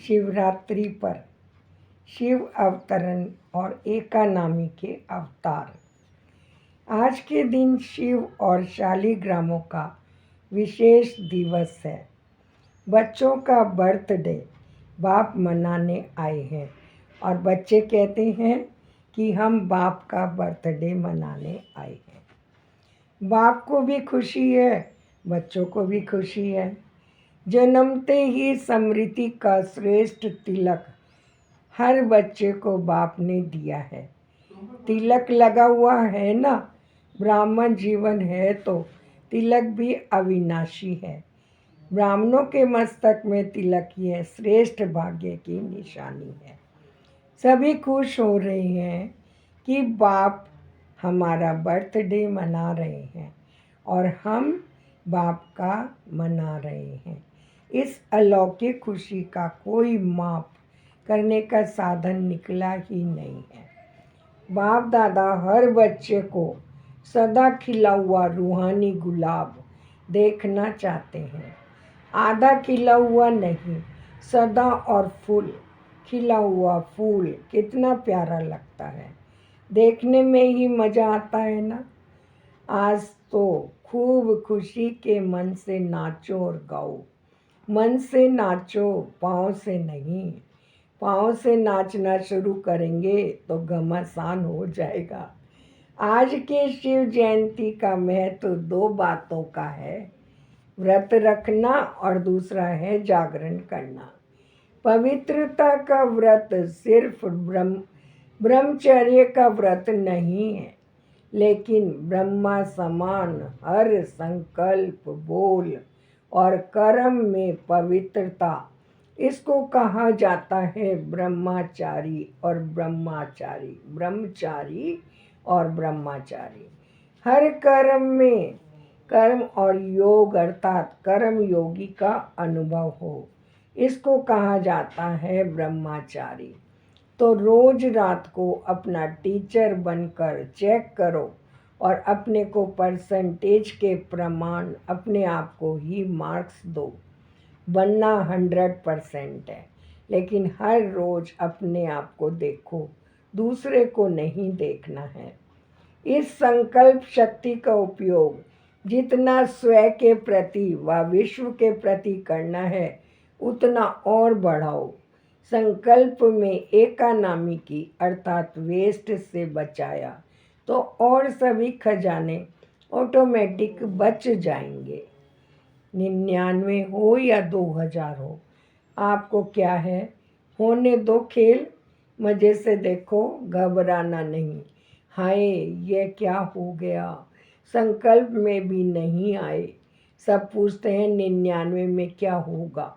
शिवरात्रि पर शिव अवतरण और एकानामी के अवतार। आज के दिन शिव और शालिग्रामों का विशेष दिवस है। बच्चों का बर्थडे बाप मनाने आए हैं और बच्चे कहते हैं कि हम बाप का बर्थडे मनाने आए हैं। बाप को भी खुशी है, बच्चों को भी खुशी है। जन्मते ही समृद्धि का श्रेष्ठ तिलक हर बच्चे को बाप ने दिया है। तिलक लगा हुआ है ना, ब्राह्मण जीवन है तो तिलक भी अविनाशी है। ब्राह्मणों के मस्तक में तिलक यह श्रेष्ठ भाग्य की निशानी है। सभी खुश हो रहे हैं कि बाप हमारा बर्थडे मना रहे हैं और हम बाप का मना रहे हैं। इस अलौकिक खुशी का कोई माप करने का साधन निकला ही नहीं है। बाप दादा हर बच्चे को सदा खिला हुआ रूहानी गुलाब देखना चाहते हैं। आधा खिला हुआ नहीं, सदा और फूल खिला हुआ फूल कितना प्यारा लगता है, देखने में ही मज़ा आता है ना। आज तो खूब खुशी के मन से नाचो और गाओ। मन से नाचो, पाँव से नहीं। पाँव से नाचना शुरू करेंगे तो घमासान हो जाएगा। आज के शिव जयंती का महत्व दो बातों का है, व्रत रखना और दूसरा है जागरण करना। पवित्रता का व्रत सिर्फ ब्रह्मचर्य का व्रत नहीं है, लेकिन ब्रह्मा समान हर संकल्प, बोल और कर्म में पवित्रता, इसको कहा जाता है ब्रह्मचारी और ब्रह्मचारी। ब्रह्मचारी और ब्रह्मचारी हर कर्म में कर्म और योग अर्थात कर्म योगी का अनुभव हो, इसको कहा जाता है ब्रह्मचारी। तो रोज रात को अपना टीचर बनकर चेक करो और अपने को परसेंटेज के प्रमाण अपने आप को ही मार्क्स दो। बनना 100% है, लेकिन हर रोज अपने आप को देखो, दूसरे को नहीं देखना है। इस संकल्प शक्ति का उपयोग जितना स्वयं के प्रति व विश्व के प्रति करना है उतना और बढ़ाओ। संकल्प में एकानामी की अर्थात वेस्ट से बचाया तो और सभी खजाने ऑटोमेटिक बच जाएंगे। 99 हो या 2000 हो, आपको क्या है, होने दो खेल, मज़े से देखो, घबराना नहीं। हाय ये क्या हो गया, संकल्प में भी नहीं आए। सब पूछते हैं 99 में क्या होगा,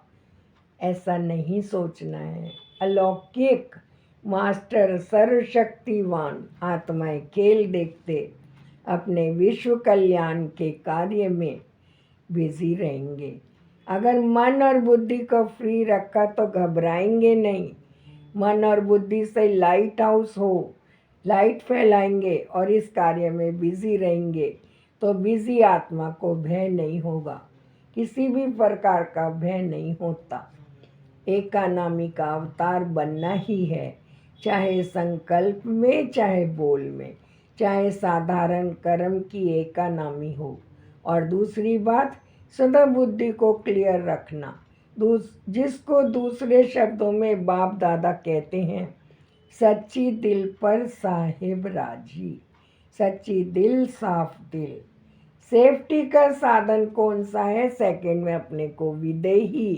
ऐसा नहीं सोचना है। अलौकिक मास्टर सर्वशक्तिवान आत्माएं खेल देखते अपने विश्व कल्याण के कार्य में बिजी रहेंगे। अगर मन और बुद्धि को फ्री रखा तो घबराएंगे नहीं। मन और बुद्धि से लाइट हाउस हो, लाइट फैलाएंगे और इस कार्य में बिजी रहेंगे तो बिजी आत्मा को भय नहीं होगा, किसी भी प्रकार का भय नहीं होता। एकानामी का अवतार बनना ही है, चाहे संकल्प में, चाहे बोल में, चाहे साधारण कर्म की एकानामी हो। और दूसरी बात, सदा बुद्धि को क्लियर रखना, जिसको दूसरे शब्दों में बाप दादा कहते हैं सच्ची दिल पर साहिब राजी। सच्ची दिल, साफ दिल। सेफ्टी का साधन कौन सा है? सेकंड में अपने को विदेही,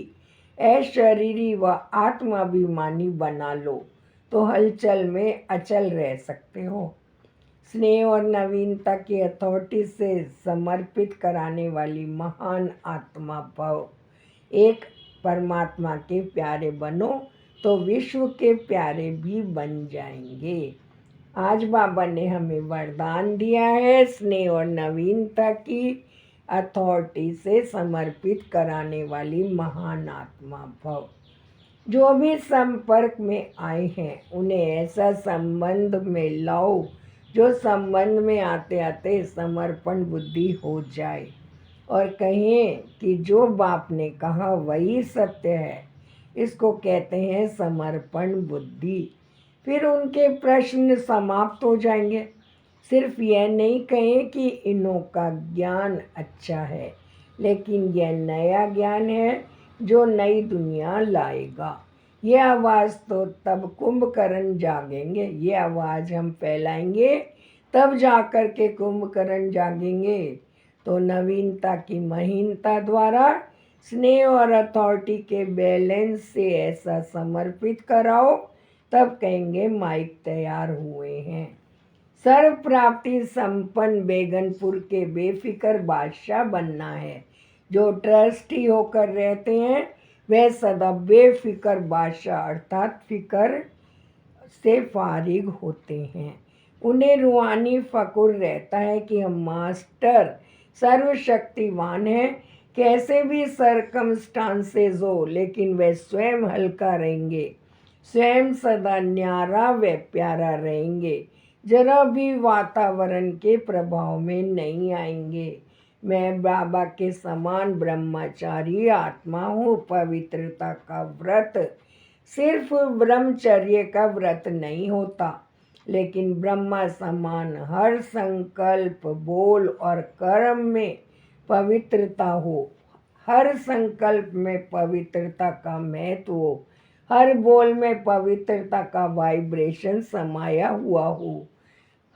अशरीरी व आत्माभिमानी बना लो तो हलचल में अचल रह सकते हो। स्नेह और नवीनता की अथॉरिटी से समर्पित कराने वाली महान आत्मा भव। एक परमात्मा के प्यारे बनो तो विश्व के प्यारे भी बन जाएंगे। आज बाबा ने हमें वरदान दिया है स्नेह और नवीनता की अथॉरिटी से समर्पित कराने वाली महान आत्मा भव। जो भी संपर्क में आए हैं उन्हें ऐसा संबंध में लाओ जो संबंध में आते आते समर्पण बुद्धि हो जाए और कहें कि जो बाप ने कहा वही सत्य है। इसको कहते हैं समर्पण बुद्धि। फिर उनके प्रश्न समाप्त हो जाएंगे। सिर्फ यह नहीं कहें कि इन्हों का ज्ञान अच्छा है, लेकिन यह नया ज्ञान है जो नई दुनिया लाएगा। ये आवाज़ तो तब कुंभकर्ण जागेंगे, ये आवाज़ हम फैलाएंगे तब जाकर के कुंभकर्ण जागेंगे। तो नवीनता की महीनता द्वारा स्नेह और अथॉरिटी के बैलेंस से ऐसा समर्पित कराओ, तब कहेंगे माइक तैयार हुए हैं। सर्व प्राप्ति संपन्न बेगनपुर के बेफिक्र बादशाह बनना है। जो ट्रस्टी होकर रहते हैं वह सदा बेफिक्र बादशाह अर्थात फिक्र से फारिग होते हैं। उन्हें रूहानी फ़कुर रहता है कि हम मास्टर सर्वशक्तिवान हैं। कैसे भी सरकमस्टांसेस हो, लेकिन वे स्वयं हल्का रहेंगे, स्वयं सदा न्यारा व प्यारा रहेंगे, जरा भी वातावरण के प्रभाव में नहीं आएंगे। मैं बाबा के समान ब्रह्मचारी आत्मा हूँ। पवित्रता का व्रत सिर्फ ब्रह्मचर्य का व्रत नहीं होता, लेकिन ब्रह्मा समान हर संकल्प, बोल और कर्म में पवित्रता हो, हर संकल्प में पवित्रता का महत्व हो, हर बोल में पवित्रता का वाइब्रेशन समाया हुआ हो,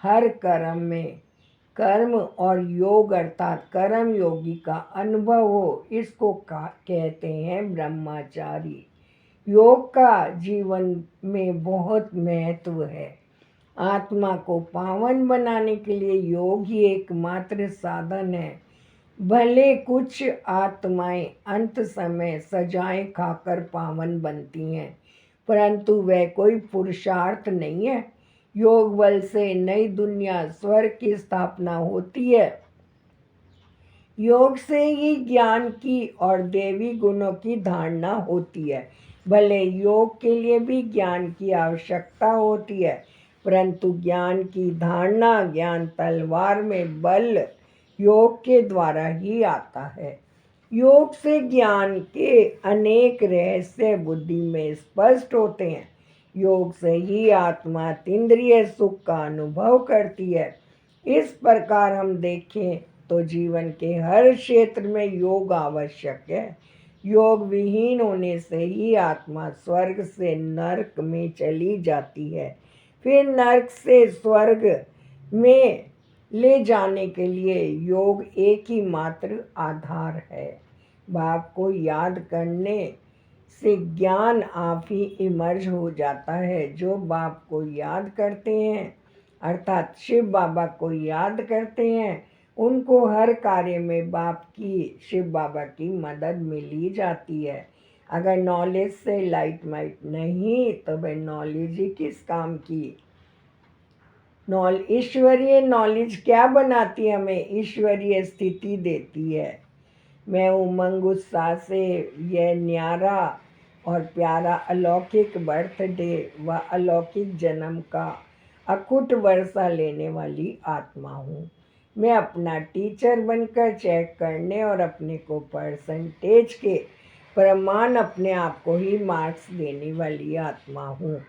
हर कर्म में कर्म और योग अर्थात कर्म योगी का अनुभव हो। इसको कहते हैं ब्रह्मचारी। योग का जीवन में बहुत महत्व है। आत्मा को पावन बनाने के लिए योग ही एकमात्र साधन है। भले कुछ आत्माएं अंत समय सजाएं खाकर पावन बनती हैं, परंतु वह कोई पुरुषार्थ नहीं है। योग बल से नई दुनिया स्वर्ग की स्थापना होती है। योग से ही ज्ञान की और देवी गुणों की धारणा होती है। भले योग के लिए भी ज्ञान की आवश्यकता होती है, परंतु ज्ञान की धारणा, ज्ञान तलवार में बल योग के द्वारा ही आता है। योग से ज्ञान के अनेक रहस्य बुद्धि में स्पष्ट होते हैं। योग से ही आत्मा इंद्रिय सुख का अनुभव करती है। इस प्रकार हम देखें तो जीवन के हर क्षेत्र में योग आवश्यक है। योग विहीन होने से ही आत्मा स्वर्ग से नरक में चली जाती है। फिर नरक से स्वर्ग में ले जाने के लिए योग एक ही मात्र आधार है। बाप को याद करने से ज्ञान आप ही इमर्ज हो जाता है। जो बाप को याद करते हैं अर्थात शिव बाबा को याद करते हैं, उनको हर कार्य में बाप की, शिव बाबा की मदद मिली जाती है। अगर नॉलेज से लाइट माइट नहीं तो वह नॉलेज ही किस काम की। ईश्वरीय नॉलेज क्या बनाती है? हमें ईश्वरीय स्थिति देती है। मैं उमंग उत्साह से यह न्यारा और प्यारा अलौकिक बर्थडे व अलौकिक जन्म का अकुट वर्षा लेने वाली आत्मा हूँ। मैं अपना टीचर बनकर चेक करने और अपने को परसेंटेज के प्रमाण अपने आप को ही मार्क्स देने वाली आत्मा हूँ।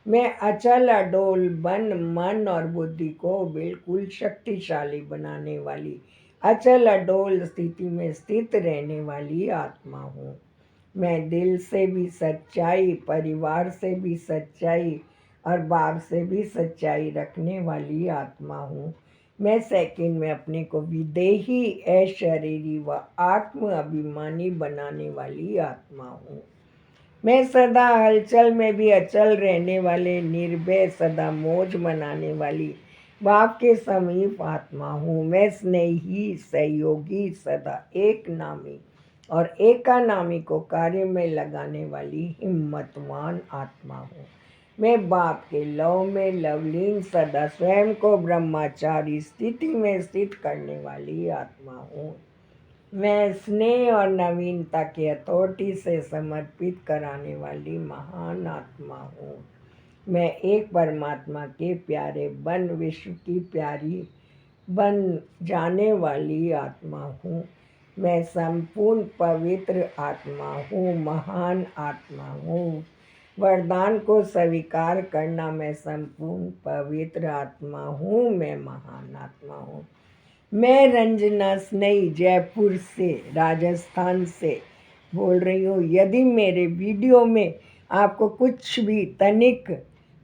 मैं अचल अडोल मन और बुद्धि को बिल्कुल शक्तिशाली बनाने वाली, अचल अडोल स्थिति में स्थित रहने वाली आत्मा हूँ। मैं दिल से भी सच्चाई, परिवार से भी सच्चाई और बाप से भी सच्चाई रखने वाली आत्मा हूँ। मैं सेकंड में अपने को विदेही, अशरीरी व आत्म अभिमानी बनाने वाली आत्मा हूँ। मैं सदा हलचल में भी अचल रहने वाले, निर्भय सदा मौज मनाने वाली बाप के समीप आत्मा हूँ। मैं स्नेही, सहयोगी, सदा एक नामी और एकानामी को कार्य में लगाने वाली हिम्मतवान आत्मा हूँ। मैं बाप के लव में लवलीन, सदा स्वयं को ब्रह्मचारी स्थिति में स्थित करने वाली आत्मा हूँ। मैं स्नेह और नवीनता की हथौड़ी से समर्पित कराने वाली महान आत्मा हूँ। मैं एक परमात्मा के प्यारे बन विश्व की प्यारी बन जाने वाली आत्मा हूँ। मैं संपूर्ण पवित्र आत्मा हूँ, महान आत्मा हूँ। वरदान को स्वीकार करना, मैं संपूर्ण पवित्र आत्मा हूँ, मैं महान आत्मा हूँ। मैं रंजना स्नेही जयपुर से, राजस्थान से बोल रही हूँ। यदि मेरे वीडियो में आपको कुछ भी तनिक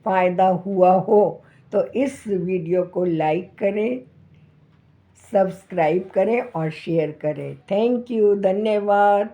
फ़ायदा हुआ हो तो इस वीडियो को लाइक करें, सब्सक्राइब करें और शेयर करें। थैंक यू, धन्यवाद।